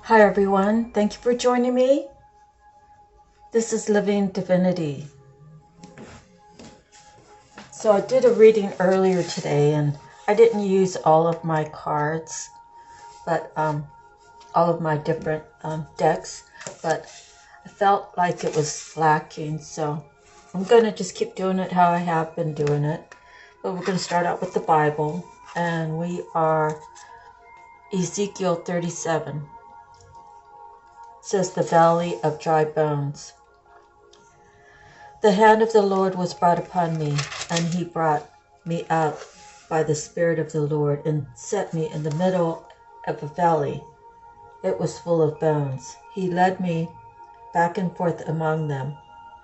Hi everyone, thank you for joining me. This is Living Divinity. So I did a reading earlier today and I didn't use all of my cards, but all of my different decks, but I felt like it was lacking, so I'm going to just keep doing it how I have been doing it. But we're going to start out with the Bible, and we are Ezekiel 37. It says the Valley of Dry Bones. The hand of the Lord was brought upon me, and he brought me out by the Spirit of the Lord and set me in the middle of a valley. It was full of bones. He led me back and forth among them,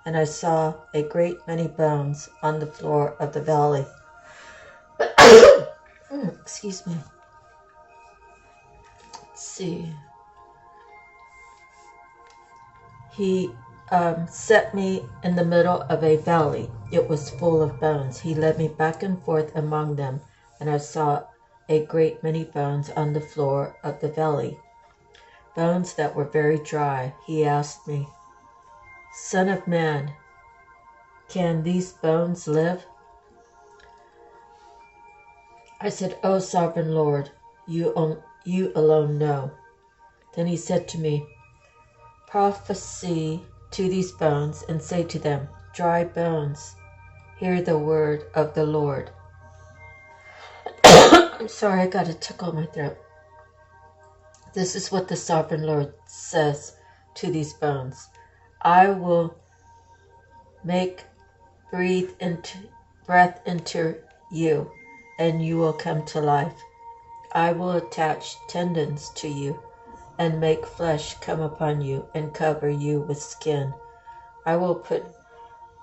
and I saw a great many bones on the floor of the valley. Excuse me. Let's see. He set me in the middle of a valley. It was full of bones. He led me back and forth among them, and I saw a great many bones on the floor of the valley, bones that were very dry. He asked me, Son of man, can these bones live? I said, O sovereign Lord, you alone know. Then he said to me, Prophesy to these bones and say to them, Dry bones, hear the word of the Lord. I'm sorry, I got a tickle in my throat. This is what the sovereign Lord says to these bones. I will make breath into you, and you will come to life. I will attach tendons to you, and make flesh come upon you, and cover you with skin. I will put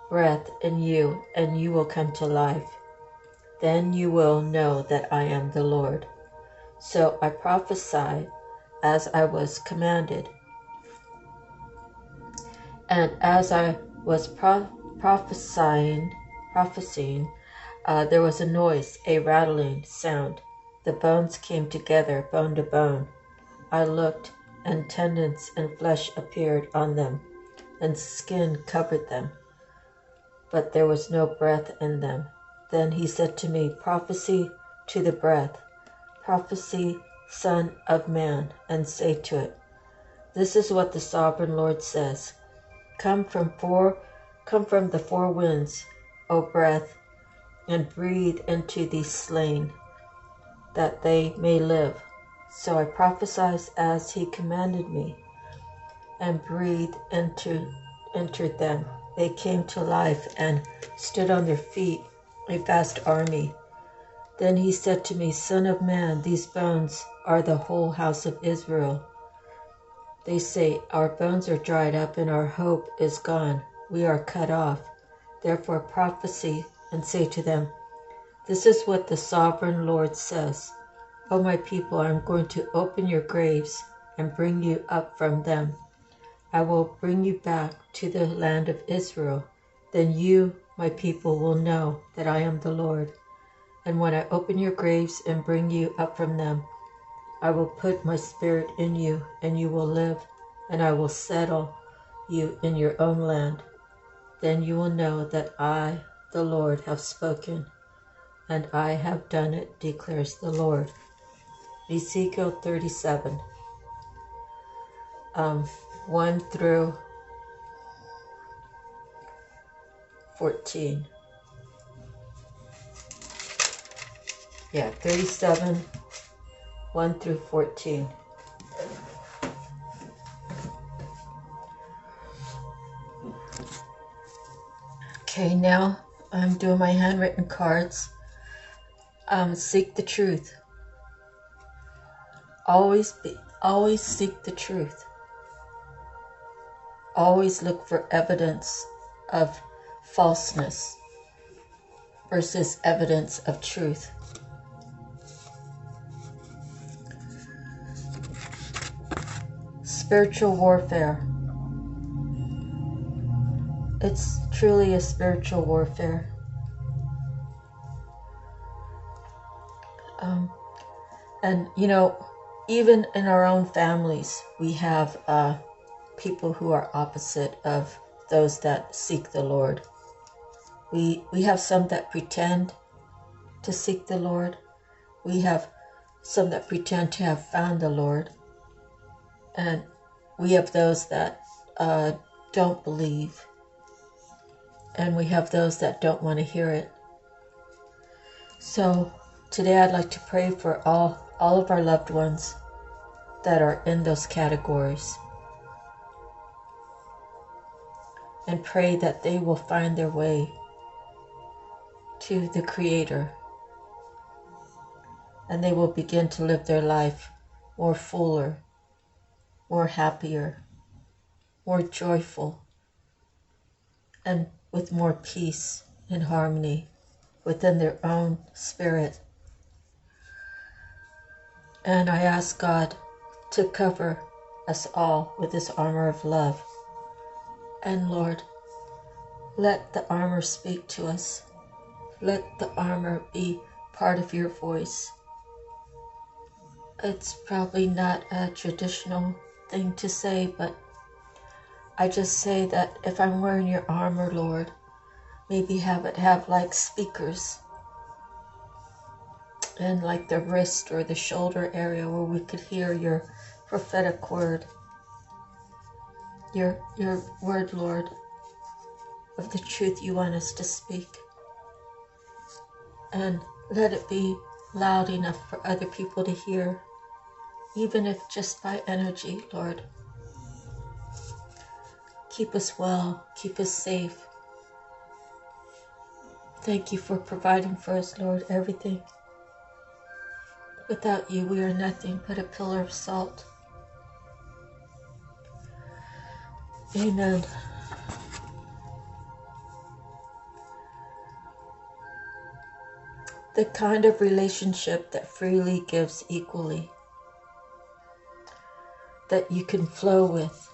breath in you, and you will come to life. Then you will know that I am the Lord. So I prophesied as I was commanded. And as I was prophesying, there was a noise, a rattling sound. The bones came together, bone to bone. I looked, and tendons and flesh appeared on them, and skin covered them, but there was no breath in them. Then he said to me, Prophesy to the breath, prophesy, Son of man, and say to it, This is what the sovereign Lord says. Come from the four winds, O breath, and breathe into these slain, that they may live. So I prophesied as he commanded me, and breathed entered them. They came to life and stood on their feet, a vast army. Then he said to me, Son of man, these bones are the whole house of Israel. They say, Our bones are dried up, and our hope is gone. We are cut off. Therefore prophesy and say to them, This is what the sovereign Lord says. O my people, I am going to open your graves and bring you up from them. I will bring you back to the land of Israel. Then you, my people, will know that I am the Lord. And when I open your graves and bring you up from them, I will put my spirit in you, and you will live, and I will settle you in your own land. Then you will know that I, the Lord, have spoken, and I have done it, declares the Lord. Ezekiel 37, 1 through 14. Yeah, 37, 1 through 14. Okay, now I'm doing my handwritten cards. Seek the truth. Always seek the truth. Always look for evidence of falseness versus evidence of truth. Spiritual warfare. It's truly a spiritual warfare. And even in our own families, we have people who are opposite of those that seek the Lord. We have some that pretend to seek the Lord. We have some that pretend to have found the Lord. And we have those that don't believe. And we have those that don't want to hear it. So today I'd like to pray for all of our loved ones that are in those categories. And pray that they will find their way to the Creator. And they will begin to live their life more fuller, more happier, more joyful, and with more peace and harmony within their own spirit. And I ask God to cover us all with His armor of love. And Lord, let the armor speak to us. Let the armor be part of your voice. It's probably not a traditional thing to say, but I just say that if I'm wearing your armor, Lord, maybe have like speakers and like the wrist or the shoulder area where we could hear your prophetic word. Your word, Lord, of the truth you want us to speak. And let it be loud enough for other people to hear, even if just by energy, Lord. Keep us well, keep us safe. Thank you for providing for us, Lord, everything. Without you, we are nothing but a pillar of salt. Amen. The kind of relationship that freely gives equally, that you can flow with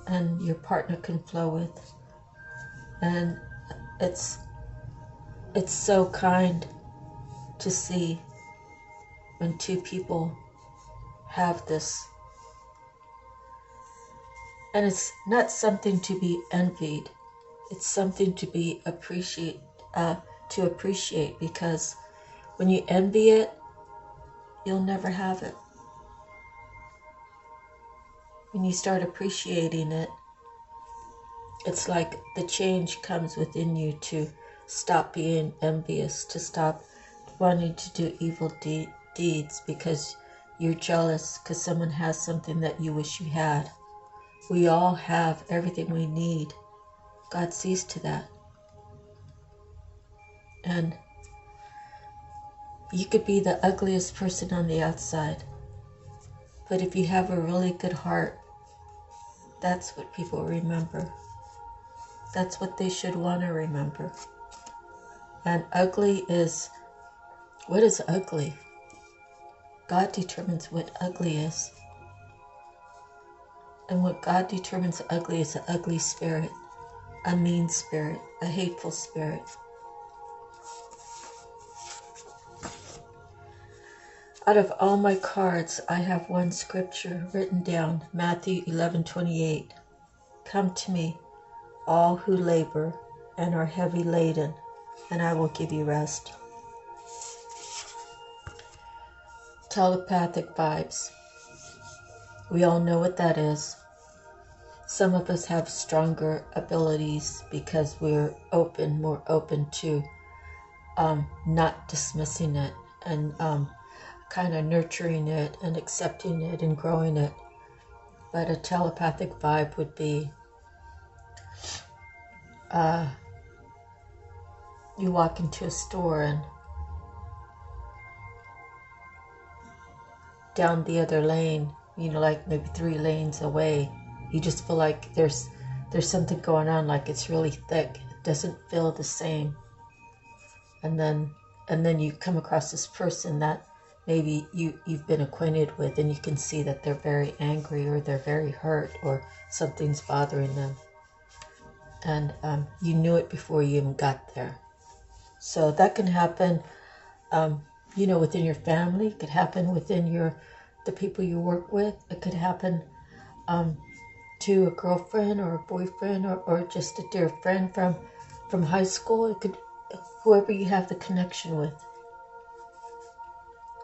and your partner can flow with. And it's so kind to see when two people have this. And it's not something to be envied. It's something to be appreciate, because when you envy it, you'll never have it. When you start appreciating it, it's like the change comes within you to stop being envious, to stop wanting to do evil deeds because you're jealous because someone has something that you wish you had. We all have everything we need. God sees to that. And you could be the ugliest person on the outside, but if you have a really good heart, that's what people remember. That's what they should want to remember. And ugly is, what is ugly? God determines what ugly is. And what God determines ugly is an ugly spirit, a mean spirit, a hateful spirit. Out of all my cards, I have one scripture written down, Matthew 11:28. Come to me, all who labor and are heavy laden, and I will give you rest. Telepathic vibes. We all know what that is. Some of us have stronger abilities because we're more open to not dismissing it and kind of nurturing it and accepting it and growing it. But a telepathic vibe would be you walk into a store and down the other lane, like maybe 3 lanes away, you just feel like there's something going on, like it's really thick. It doesn't feel the same. And then you come across this person that maybe you've been acquainted with, and you can see that they're very angry or they're very hurt or something's bothering them. And you knew it before you even got there. So that can happen, within your family. It could happen within your the people you work with. It could happen to a girlfriend or a boyfriend, or just a dear friend from high school. It could, whoever you have the connection with.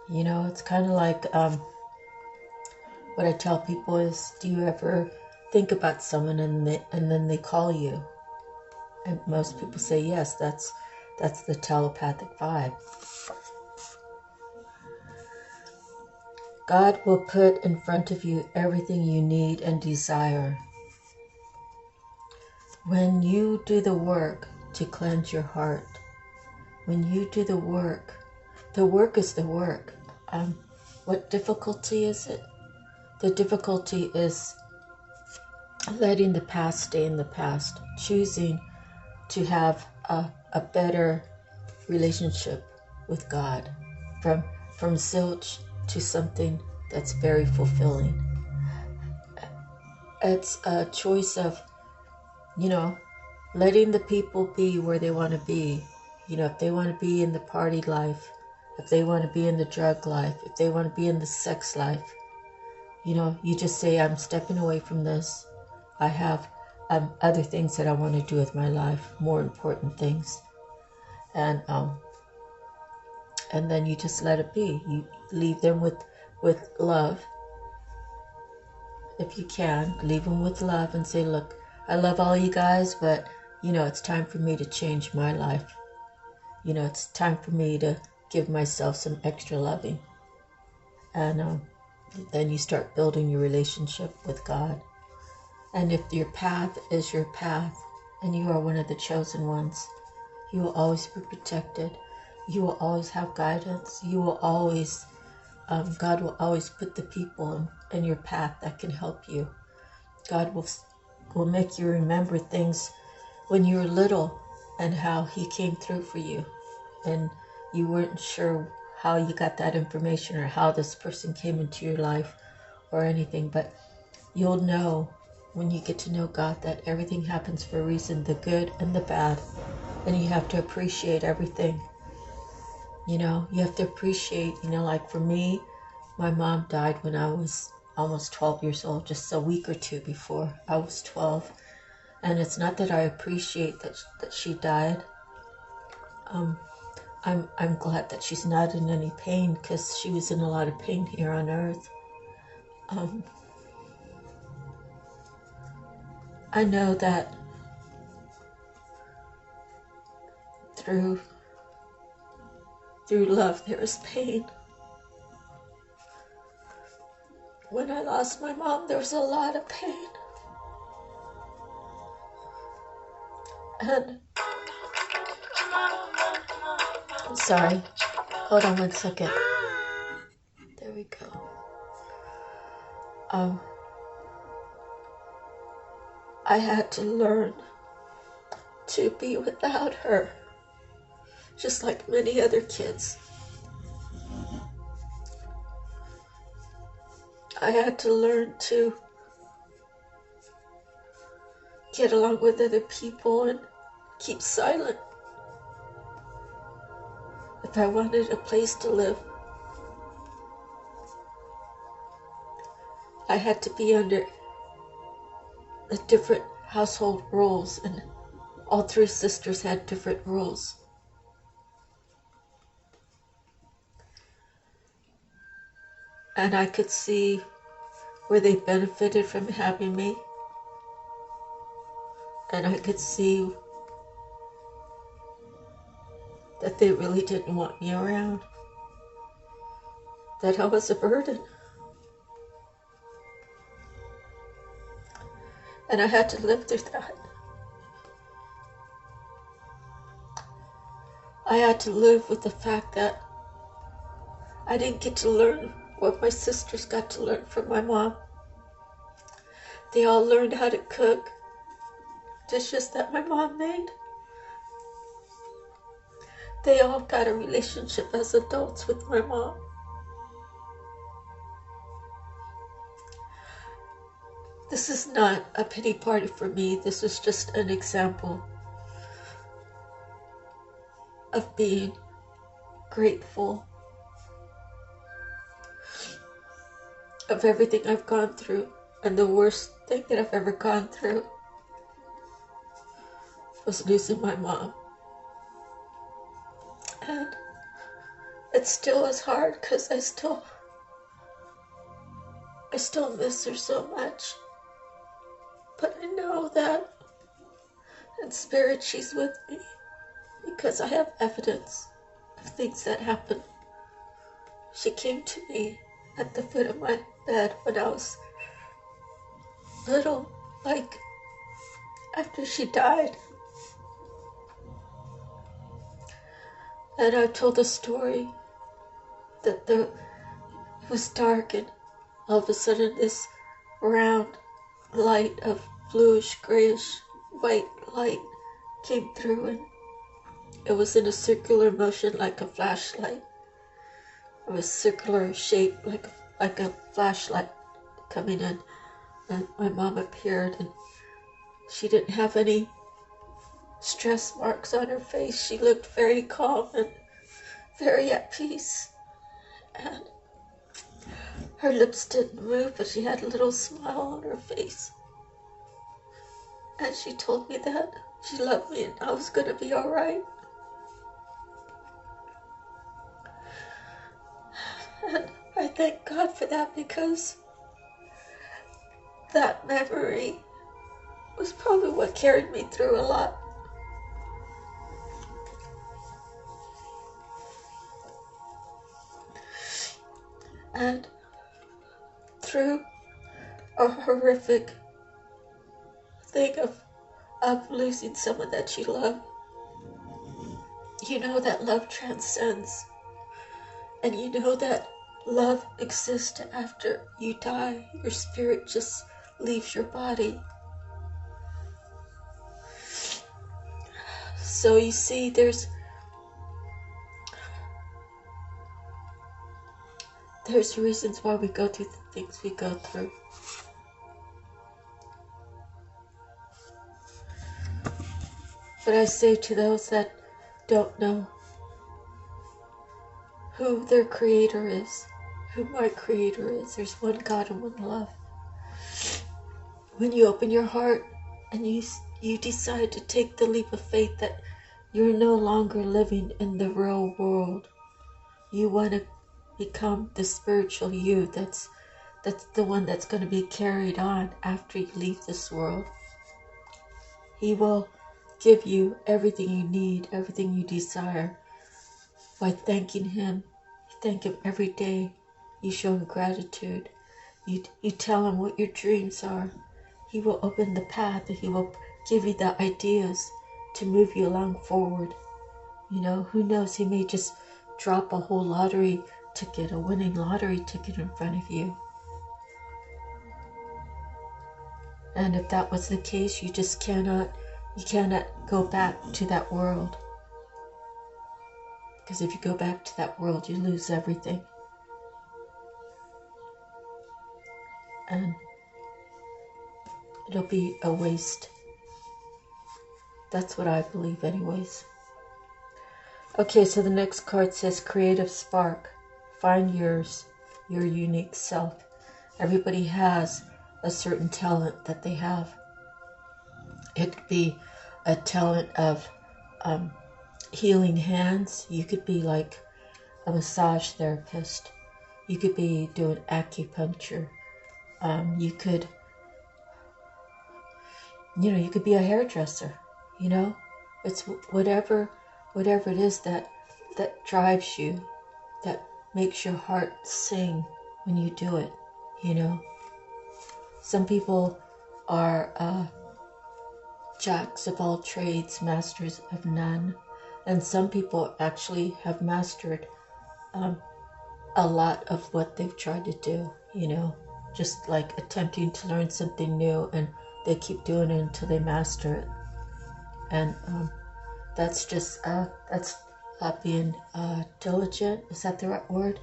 You know, it's kind of like what I tell people is, do you ever think about someone and then they call you? And most people say yes. That's the telepathic vibe. God will put in front of you everything you need and desire. When you do the work to cleanse your heart, when you do the work is the work. What difficulty is it? The difficulty is letting the past stay in the past, choosing to have a better relationship with God, from zilch to something that's very fulfilling. It's a choice of, you know, letting the people be where they want to be. You know, if they want to be in the party life, if they want to be in the drug life, if they want to be in the sex life, you know, you just say, I'm stepping away from this. I have other things that I want to do with my life, more important things. And then you just let it be. You leave them with love. If you can, leave them with love and say, look, I love all you guys, but, you know, it's time for me to change my life. You know, it's time for me to give myself some extra loving. And then you start building your relationship with God. And if your path is your path, and you are one of the chosen ones, you will always be protected. You will always have guidance. You will always, God will always put the people in your path that can help you. God will make you remember things when you were little and how He came through for you. And you weren't sure how you got that information or how this person came into your life or anything, but you'll know when you get to know God that everything happens for a reason, the good and the bad, and you have to appreciate everything. You know, you have to appreciate, you know, like for me, my mom died when I was almost 12 years old, just a week or two before I was 12. And it's not that I appreciate that she died. I'm glad that she's not in any pain, because she was in a lot of pain here on earth. I know that through love there is pain. When I lost my mom, there was a lot of pain. And I'm sorry. Hold on one second. There we go. I had to learn to be without her, just like many other kids. I had to learn to get along with other people and keep silent if I wanted a place to live. I had to be under the different household rules, and all three sisters had different rules. And I could see where they benefited from having me, and I could see that they really didn't want me around, that I was a burden. And I had to live through that. I had to live with the fact that I didn't get to learn what my sisters got to learn from my mom. They all learned how to cook dishes that my mom made. They all got a relationship as adults with my mom. This is not a pity party for me. This is just an example of being grateful of everything I've gone through, and the worst thing that I've ever gone through was losing my mom. And it still is hard because I still miss her so much. But I know that in spirit she's with me because I have evidence of things that happened. She came to me at the foot of my bed when I was little, like after she died. And I told a story that it was dark and all of a sudden this round light of bluish, grayish, white light came through, and it was in a circular motion like a flashlight. It was circular shape like a flashlight coming in, and my mom appeared, and she didn't have any stress marks on her face. She looked very calm and very at peace, and her lips didn't move, but she had a little smile on her face. And she told me that she loved me and I was going to be all right. And I thank God for that, because that memory was probably what carried me through a lot. And through a horrific thing of losing someone that you love, you know that love transcends. And you know that love exists after you die. Your spirit just leaves your body. So you see, there's reasons why we go through the things we go through. But I say to those that don't know who their creator is, who my creator is, there's one God and one love. When you open your heart and you decide to take the leap of faith that you're no longer living in the real world, you want to become the spiritual you. That's the one that's going to be carried on after you leave this world. He will give you everything you need, everything you desire, by thanking him. You thank him every day. You show him gratitude. You tell him what your dreams are. He will open the path, and he will give you the ideas to move you along forward. You know, who knows, he may just drop a whole lottery ticket, a winning lottery ticket in front of you. And if that was the case, you cannot go back to that world. Because if you go back to that world, you lose everything. And it'll be a waste. That's what I believe anyways. Okay, so the next card says creative spark. Find yours, your unique self. Everybody has a certain talent that they have. It could be a talent of healing hands. You could be like a massage therapist. You could be doing acupuncture. You could be a hairdresser. You know, it's whatever it is that drives you, that makes your heart sing when you do it. You know, some people are jacks of all trades, masters of none. And some people actually have mastered a lot of what they've tried to do, you know, just like attempting to learn something new, and they keep doing it until they master it. And that's just, being diligent. Is that the right word?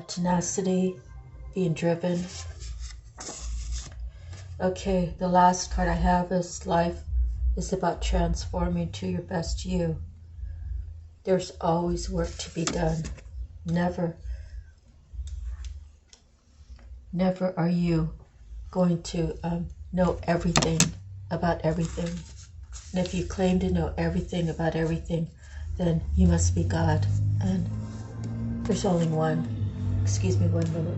Tenacity, being driven. Okay, the last card I have is life is about transforming to your best you. There's always work to be done. Never Never are you going to know everything about everything. And if you claim to know everything about everything, then you must be God. And there's only one. Excuse me 1 minute.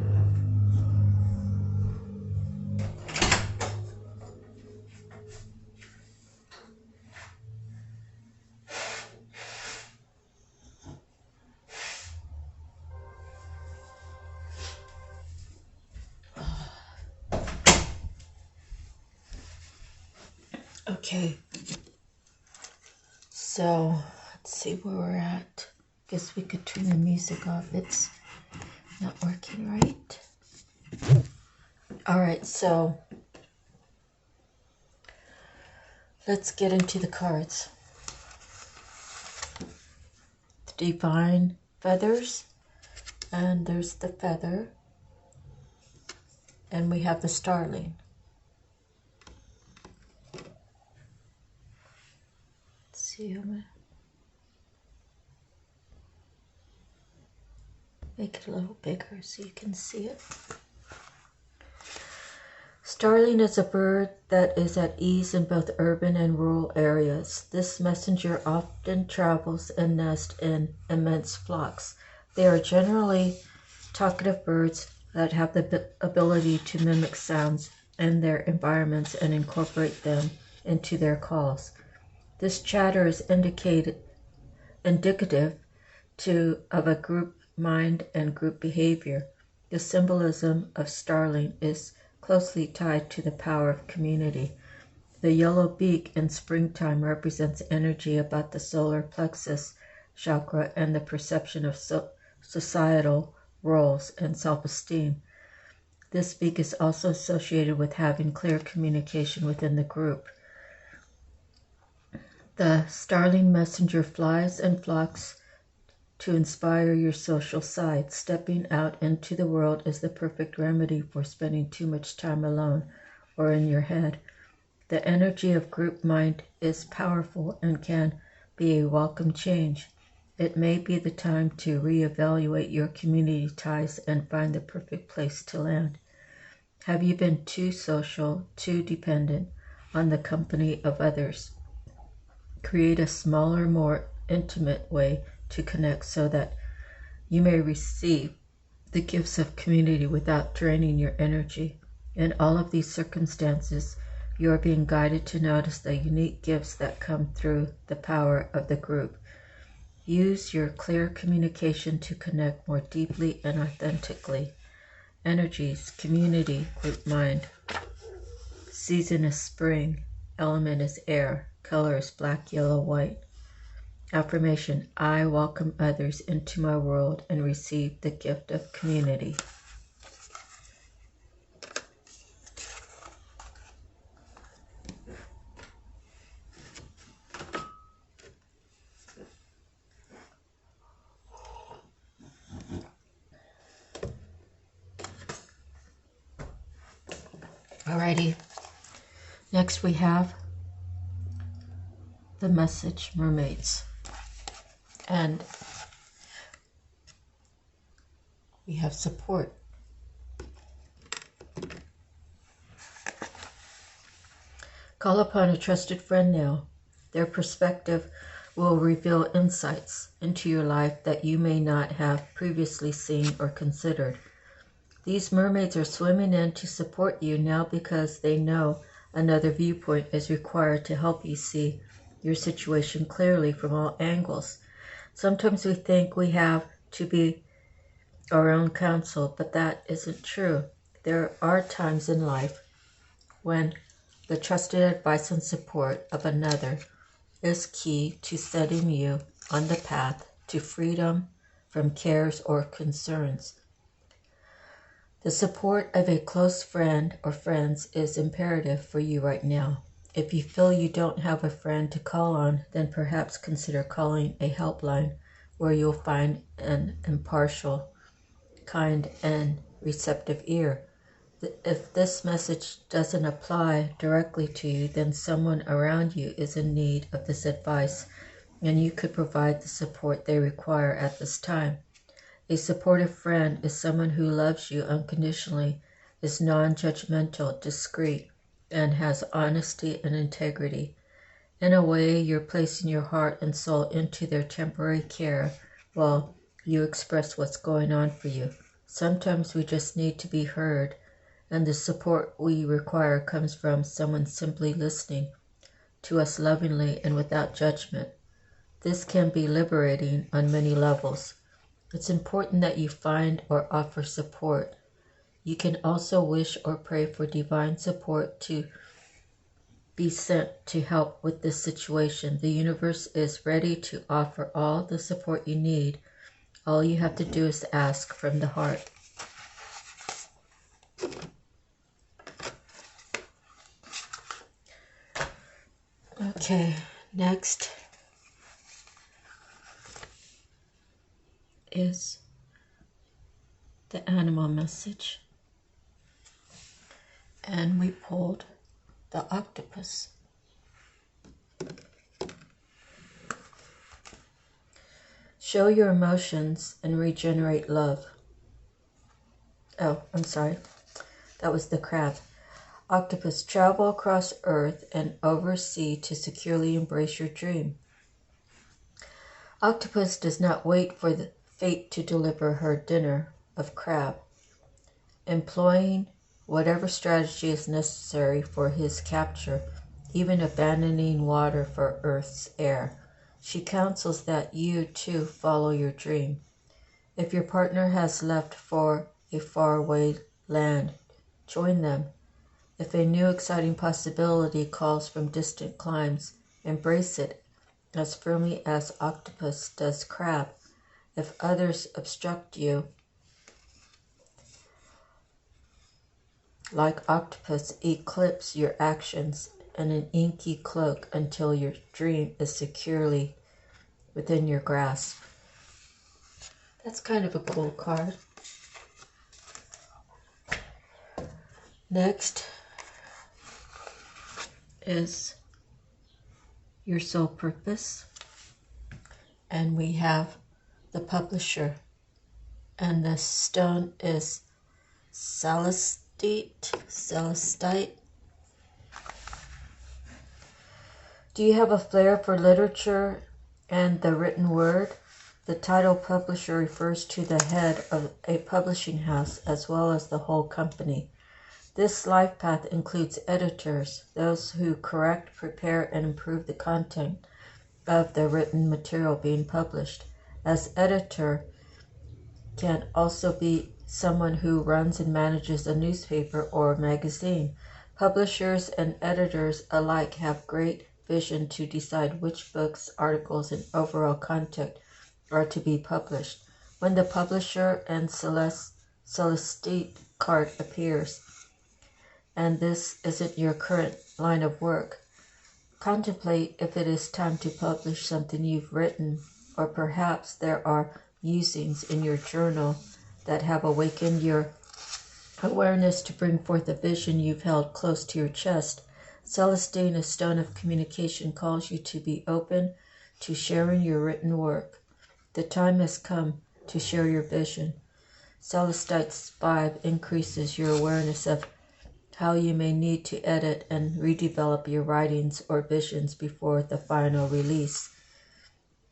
Okay. So, let's see where we're at. Guess we could turn the music off. It's not working right. All right, so let's get into the cards. The divine feathers, and there's the feather, and we have the starling. Let's see, I'm gonna make it a little bigger so you can see it. Starling is a bird that is at ease in both urban and rural areas. This messenger often travels and nests in immense flocks. They are generally talkative birds that have the ability to mimic sounds in their environments and incorporate them into their calls. This chatter is indicative of a group mind and group behavior. The symbolism of starling is closely tied to the power of community. The yellow beak in springtime represents energy about the solar plexus chakra and the perception of societal roles and self-esteem. This beak is also associated with having clear communication within the group. The starling messenger flies and flocks to inspire your social side. Stepping out into the world is the perfect remedy for spending too much time alone or in your head. The energy of group mind is powerful and can be a welcome change. It may be the time to reevaluate your community ties and find the perfect place to land. Have you been too social, too dependent on the company of others? Create a smaller, more intimate way to connect so that you may receive the gifts of community without draining your energy. In all of these circumstances, you are being guided to notice the unique gifts that come through the power of the group. Use your clear communication to connect more deeply and authentically. Energies, community, group mind. Season is spring. Element is air. Color is black, yellow, white. Affirmation: I welcome others into my world and receive the gift of community. Alrighty, next we have the message mermaids. And we have support. Call upon a trusted friend now. Their perspective will reveal insights into your life that you may not have previously seen or considered. These mermaids are swimming in to support you now because they know another viewpoint is required to help you see your situation clearly from all angles. Sometimes we think we have to be our own counsel, but that isn't true. There are times in life when the trusted advice and support of another is key to setting you on the path to freedom from cares or concerns. The support of a close friend or friends is imperative for you right now. If you feel you don't have a friend to call on, then perhaps consider calling a helpline where you'll find an impartial, kind, and receptive ear. If this message doesn't apply directly to you, then someone around you is in need of this advice, and you could provide the support they require at this time. A supportive friend is someone who loves you unconditionally is non-judgmental, discreet, and has honesty and integrity. In a way, you're placing your heart and soul into their temporary care while you express what's going on for you. Sometimes we just need to be heard, and the support we require comes from someone simply listening to us lovingly and without judgment. This can be liberating on many levels. It's important that you find or offer support. You can also wish or pray for divine support to be sent to help with this situation. The universe is ready to offer all the support you need. All you have to do is ask from the heart. Okay, next is the animal message. And we pulled the octopus. Show your emotions and regenerate love. Oh, I'm sorry. That was the crab. Octopus, travel across earth and over sea to securely embrace your dream. Octopus does not wait for the fate to deliver her dinner of crab, employing whatever strategy is necessary for his capture, even abandoning water for Earth's air. She counsels that you, too, follow your dream. If your partner has left for a faraway land, join them. If a new exciting possibility calls from distant climes, embrace it as firmly as octopus does crab. If others obstruct you, like octopus, eclipse your actions in an inky cloak until your dream is securely within your grasp. That's kind of a cool card. Next is your soul purpose. And we have the publisher. And the stone is celestite. Do you have a flair for literature and the written word? The title publisher refers to the head of a publishing house as well as the whole company. This life path includes editors, those who correct, prepare, and improve the content of the written material being published. As editor can also be someone who runs and manages a newspaper or magazine. Publishers and editors alike have great vision to decide which books, articles, and overall content are to be published. When the publisher and celestite card appears, and this isn't your current line of work, contemplate if it is time to publish something you've written, or perhaps there are musings in your journal that have awakened your awareness to bring forth a vision you've held close to your chest. Celestine, a stone of communication, calls you to be open to sharing your written work. The time has come to share your vision. Celestite's 5 increases your awareness of how you may need to edit and redevelop your writings or visions before the final release.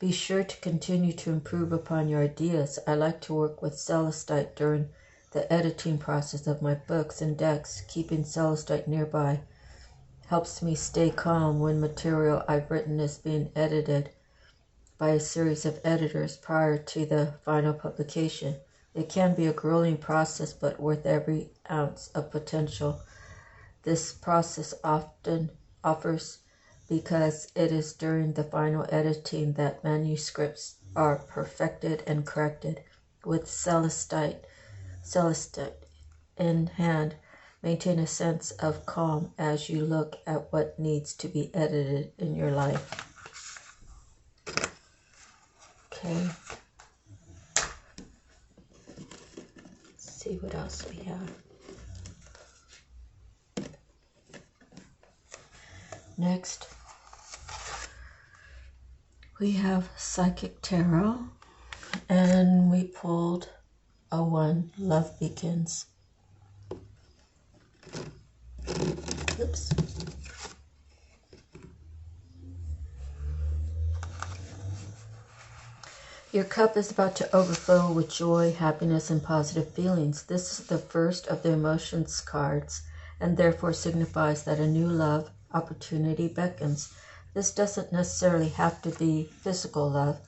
Be sure to continue to improve upon your ideas. I like to work with celestite during the editing process of my books and decks. Keeping celestite nearby helps me stay calm when material I've written is being edited by a series of editors prior to the final publication. It can be a grueling process, but worth every ounce of potential this process often offers, because it is during the final editing that manuscripts are perfected and corrected. With celestite in hand, maintain a sense of calm as you look at what needs to be edited in your life. Okay. Let's see what else we have. Next, we have Psychic Tarot, and we pulled a 1, Love Begins. Oops. Your cup is about to overflow with joy, happiness, and positive feelings. This is the first of the emotions cards, and therefore signifies that a new love opportunity beckons. This doesn't necessarily have to be physical love,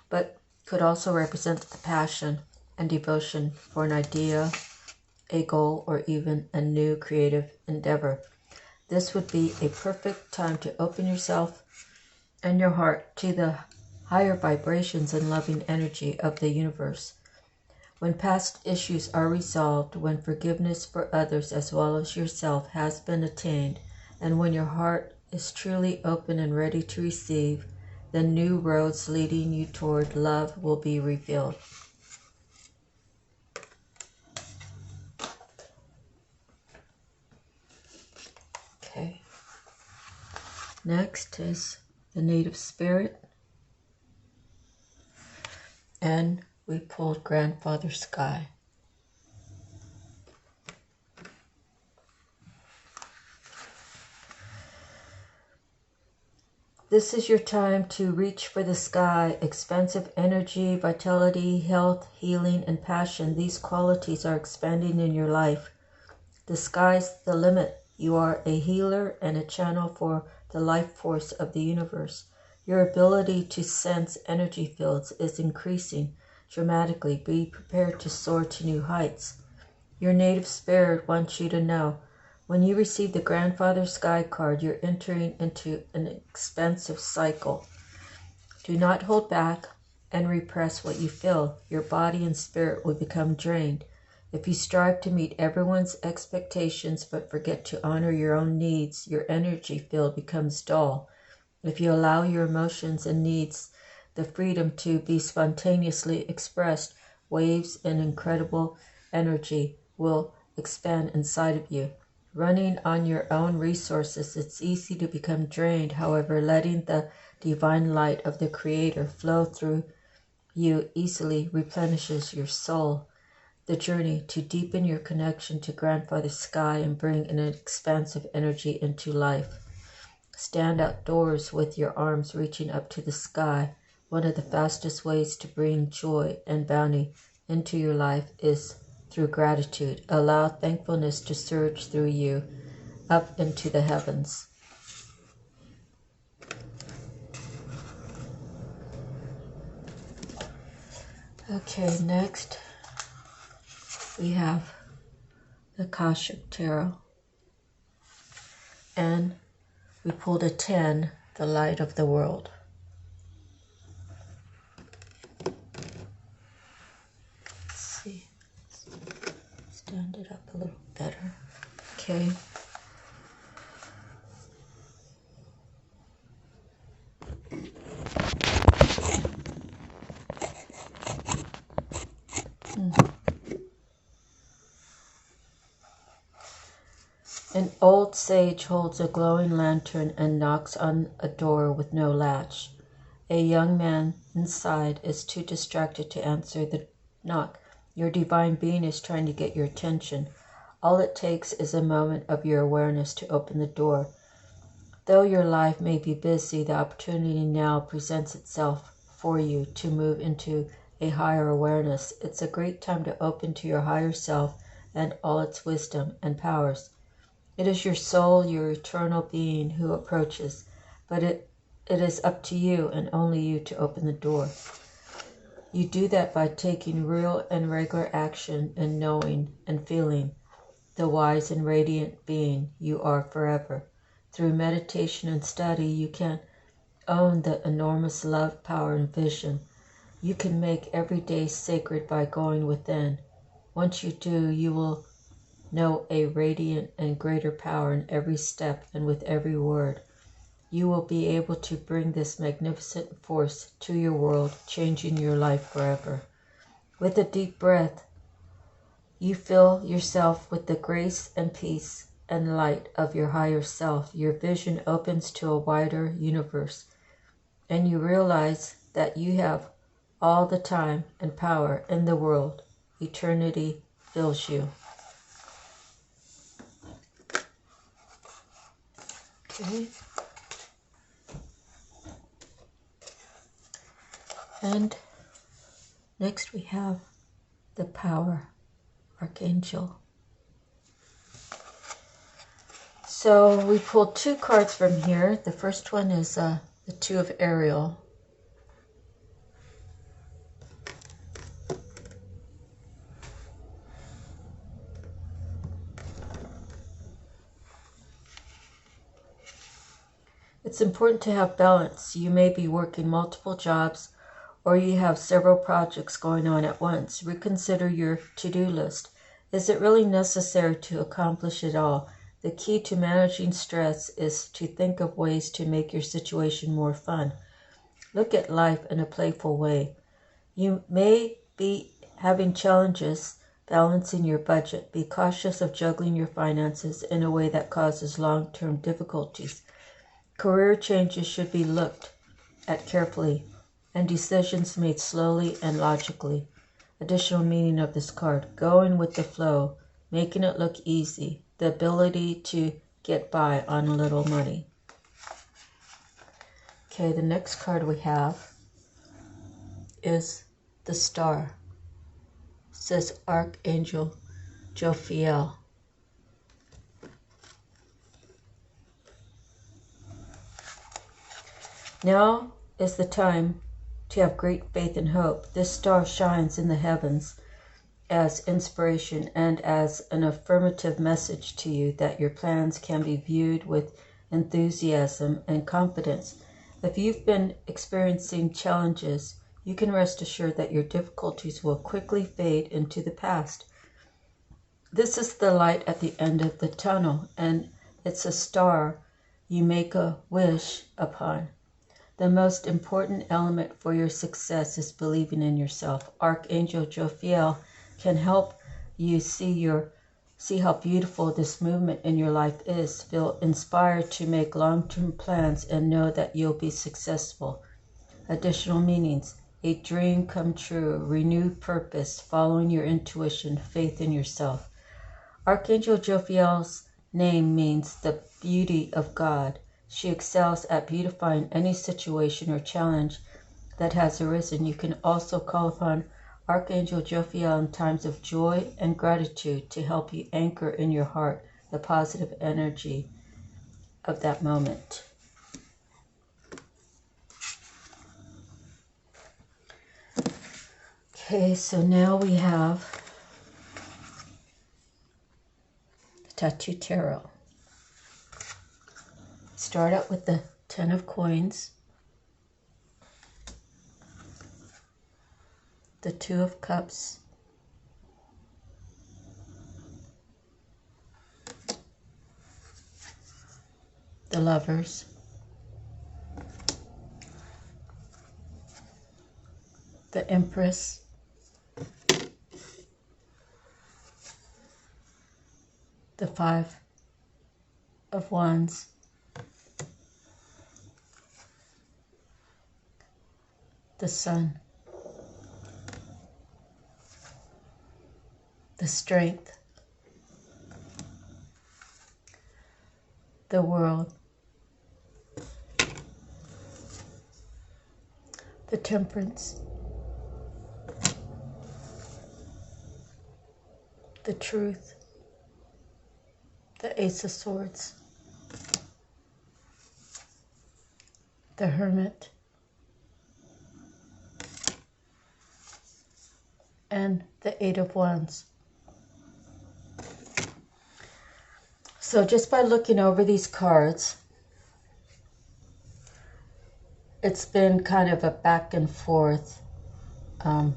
but could also represent the passion and devotion for an idea, a goal, or even a new creative endeavor. This would be a perfect time to open yourself and your heart to the higher vibrations and loving energy of the universe. When past issues are resolved, when forgiveness for others as well as yourself has been attained, and when your heart is truly open and ready to receive, the new roads leading you toward love will be revealed. Okay. Next is the native spirit. And we pulled Grandfather Sky. This is your time to reach for the sky. Expansive energy, vitality, health, healing, and passion. These qualities are expanding in your life. The sky's the limit. You are a healer and a channel for the life force of the universe. Your ability to sense energy fields is increasing dramatically. Be prepared to soar to new heights. Your native spirit wants you to know, when you receive the Grandfather Sky card, you're entering into an expansive cycle. Do not hold back and repress what you feel. Your body and spirit will become drained. If you strive to meet everyone's expectations but forget to honor your own needs, your energy field becomes dull. If you allow your emotions and needs the freedom to be spontaneously expressed, waves and incredible energy will expand inside of you. Running on your own resources, it's easy to become drained. However, letting the divine light of the Creator flow through you easily replenishes your soul. The journey to deepen your connection to Grandfather Sky and bring an expansive energy into life. Stand outdoors with your arms reaching up to the sky. One of the fastest ways to bring joy and bounty into your life is through gratitude. Allow thankfulness to surge through you up into the heavens. Okay, next we have the Akashic Tarot. And we pulled a 10, the light of the world. Let's see. Stand it up a little better. Okay. An old sage holds a glowing lantern and knocks on a door with no latch. A young man inside is too distracted to answer the knock. Your divine being is trying to get your attention. All it takes is a moment of your awareness to open the door. Though your life may be busy, the opportunity now presents itself for you to move into a higher awareness. It's a great time to open to your higher self and all its wisdom and powers. It is your soul, your eternal being who approaches, but it is up to you and only you to open the door. You do that by taking real and regular action and knowing and feeling the wise and radiant being you are forever. Through meditation and study, you can own the enormous love, power, and vision. You can make every day sacred by going within. Once you do, you will know a radiant and greater power in every step and with every word. You will be able to bring this magnificent force to your world, changing your life forever. With a deep breath, you fill yourself with the grace and peace and light of your higher self. Your vision opens to a wider universe, and you realize that you have all the time and power in the world. Eternity fills you. Okay. And next we have the Power Archangel. So we pulled 2 cards from here. The first one is the Two of Ariel. It's important to have balance. You may be working multiple jobs or you have several projects going on at once. Reconsider your to-do list. Is it really necessary to accomplish it all? The key to managing stress is to think of ways to make your situation more fun. Look at life in a playful way. You may be having challenges balancing your budget. Be cautious of juggling your finances in a way that causes long-term difficulties. Career changes should be looked at carefully and decisions made slowly and logically. Additional meaning of this card: going with the flow, making it look easy, the ability to get by on a little money. Okay, the next card we have is the Star. It says Archangel Jophiel. Now is the time to have great faith and hope. This star shines in the heavens as inspiration and as an affirmative message to you that your plans can be viewed with enthusiasm and confidence. If you've been experiencing challenges, you can rest assured that your difficulties will quickly fade into the past. This is the light at the end of the tunnel, and it's a star you make a wish upon. The most important element for your success is believing in yourself. Archangel Jophiel can help you see how beautiful this movement in your life is. Feel inspired to make long-term plans and know that you'll be successful. Additional meanings: a dream come true, renewed purpose, following your intuition, faith in yourself. Archangel Jophiel's name means the beauty of God. She excels at beautifying any situation or challenge that has arisen. You can also call upon Archangel Jophiel in times of joy and gratitude to help you anchor in your heart the positive energy of that moment. Okay, so now we have the Tattoo Tarot. Start out with the 10 of Coins, the 2 of Cups, the Lovers, the Empress, the 5 of Wands, the Sun, the Strength, the World, the Temperance, the Truth, the Ace of Swords, the Hermit, and the 8 of Wands. So just by looking over these cards, it's been kind of a back and forth on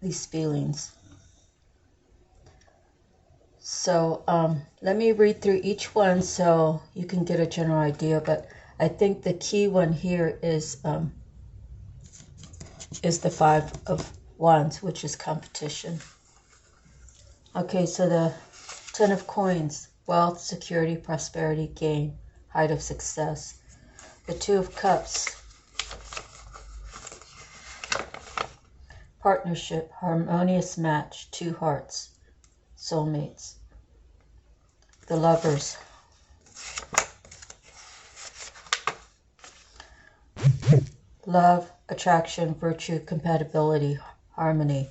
these feelings. So let me read through each one so you can get a general idea, but I think the key one here is the 5 of Wands, which is competition. Okay, so the 10 of Coins: wealth, security, prosperity, gain, height of success. The 2 of Cups: partnership, harmonious match, 2 hearts, soulmates. The Lovers. Love, attraction, virtue, compatibility, harmony.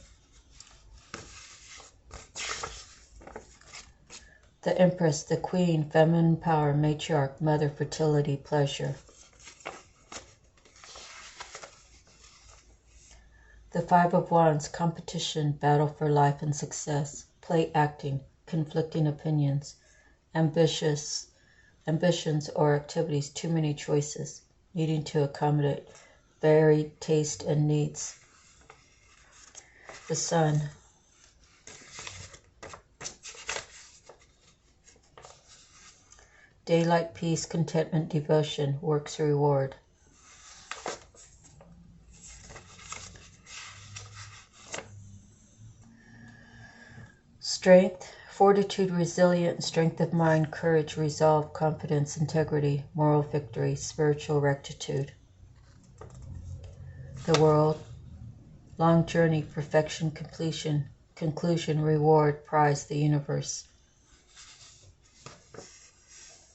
The Empress, the Queen, feminine power, matriarch, mother, fertility, pleasure. The Five of Wands, competition, battle for life and success, play acting, conflicting opinions, ambitions or activities, too many choices, needing to accommodate varied taste and needs. The Sun. Daylight, peace, contentment, devotion, works reward. Strength, fortitude, resilience, strength of mind, courage, resolve, confidence, integrity, moral victory, spiritual rectitude. The World, long journey, perfection, completion, conclusion, reward, prize, the universe.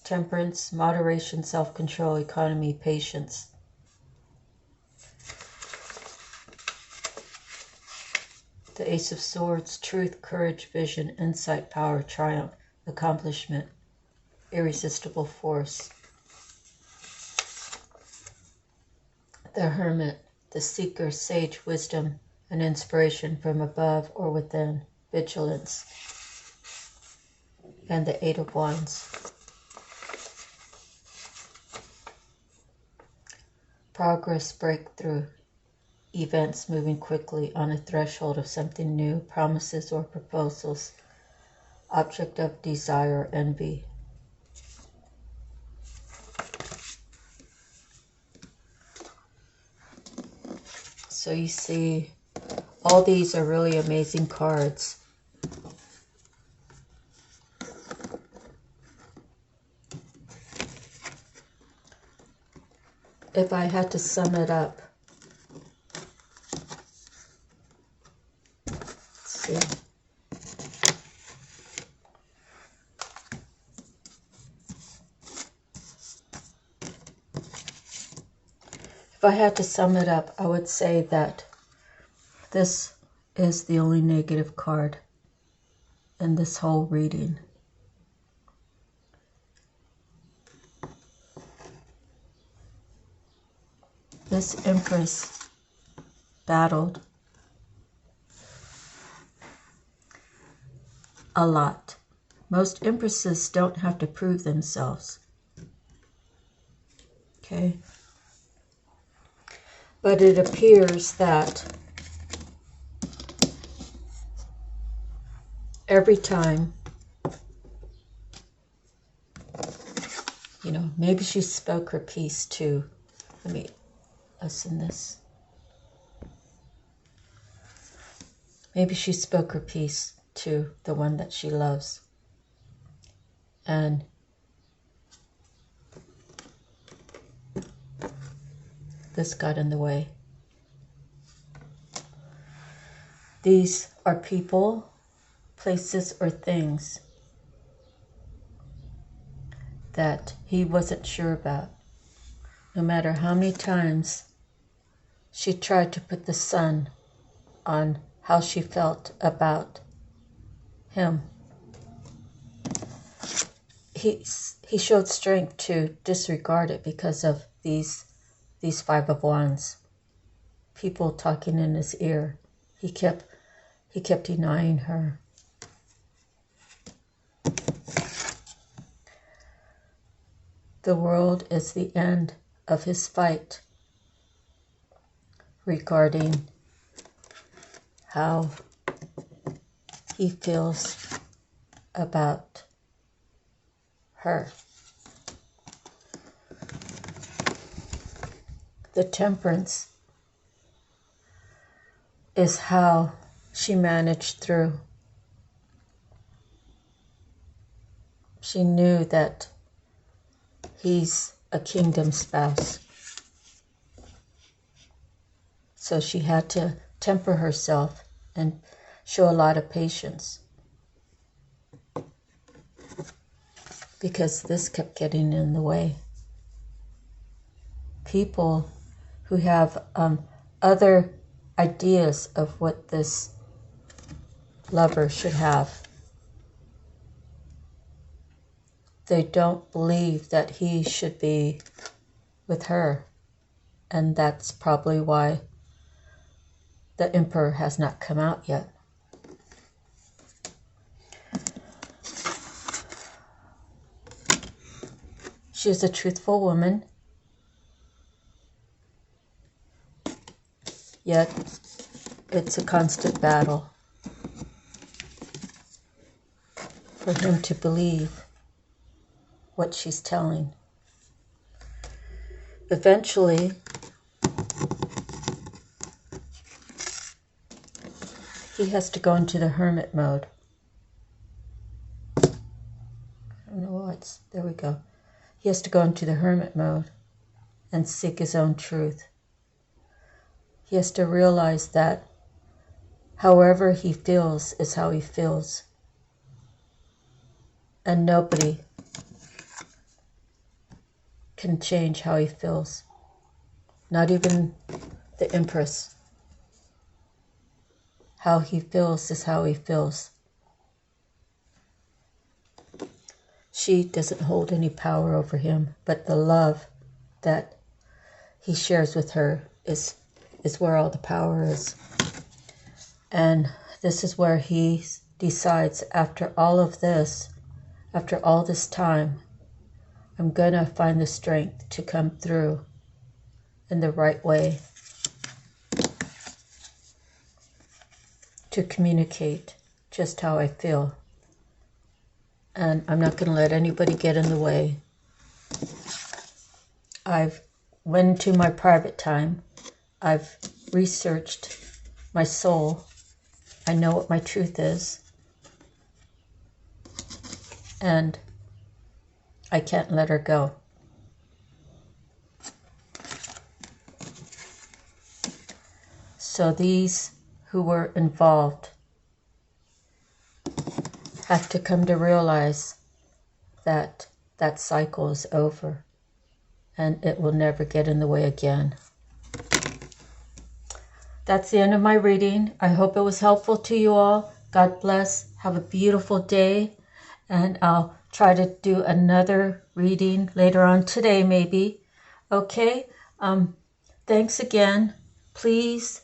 Temperance, moderation, self-control, economy, patience. The Ace of Swords, truth, courage, vision, insight, power, triumph, accomplishment, irresistible force. The Hermit, the seeker, sage, wisdom, and inspiration from above or within, vigilance. And the Eight of Wands. Progress, breakthrough, events moving quickly on a threshold of something new, promises or proposals, object of desire, envy. So you see, all these are really amazing cards. If I had to sum it up, let's see. If I had to sum it up, I would say that this is the only negative card in this whole reading. This Empress battled a lot. Most Empresses don't have to prove themselves. Okay? But it appears that every time, maybe she spoke her piece to, let me listen this. Maybe she spoke her piece to the one that she loves. And this got in the way. These are people, places, or things that he wasn't sure about. No matter how many times she tried to put the sun on how she felt about him, he showed strength to disregard it because of these Five of Wands. People talking in his ear. He kept denying her. The World is the end of his fight regarding how he feels about her. The Temperance is how she managed through. She knew that he's a kingdom spouse. So she had to temper herself and show a lot of patience. because this kept getting in the way. People who have other ideas of what this lover should have. They don't believe that he should be with her. And that's probably why the Emperor has not come out yet. She is a truthful woman, yet it's a constant battle for him to believe what she's telling. Eventually, he has to go into the hermit mode. I don't know what's, there we go. He has to go into the hermit mode and seek his own truth. He has to realize that however he feels is how he feels. And nobody can change how he feels. Not even the Empress. How he feels is how he feels. She doesn't hold any power over him, but the love that he shares with her is where all the power is. And this is where he decides, after all of this, after all this time, I'm going to find the strength to come through in the right way, to communicate just how I feel. And I'm not going to let anybody get in the way. I've went into my private time. I've researched my soul. I know what my truth is. And I can't let her go. So these who were involved have to come to realize that that cycle is over and it will never get in the way again. That's the end of my reading. I hope it was helpful to you all. God bless. Have a beautiful day. And I'll try to do another reading later on today, maybe. Okay? Thanks again. Please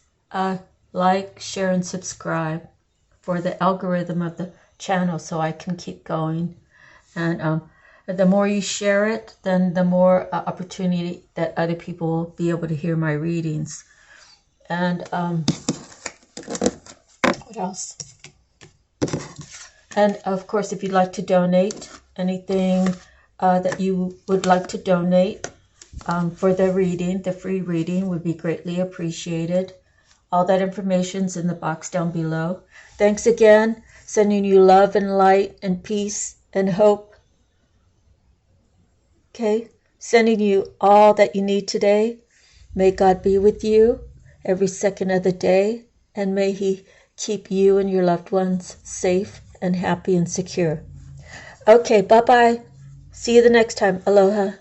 like, share, and subscribe for the algorithm of the channel so I can keep going. And the more you share it, then the more opportunity that other people will be able to hear my readings. And what else? And of course, if you'd like to donate anything that you would like to donate for the reading, the free reading, would be greatly appreciated. All that information's in the box down below. Thanks again. Sending you love and light and peace and hope. Okay? Sending you all that you need today. May God be with you every second of the day. And may He keep you and your loved ones safe and happy and secure. Okay, bye-bye. See you the next time. Aloha.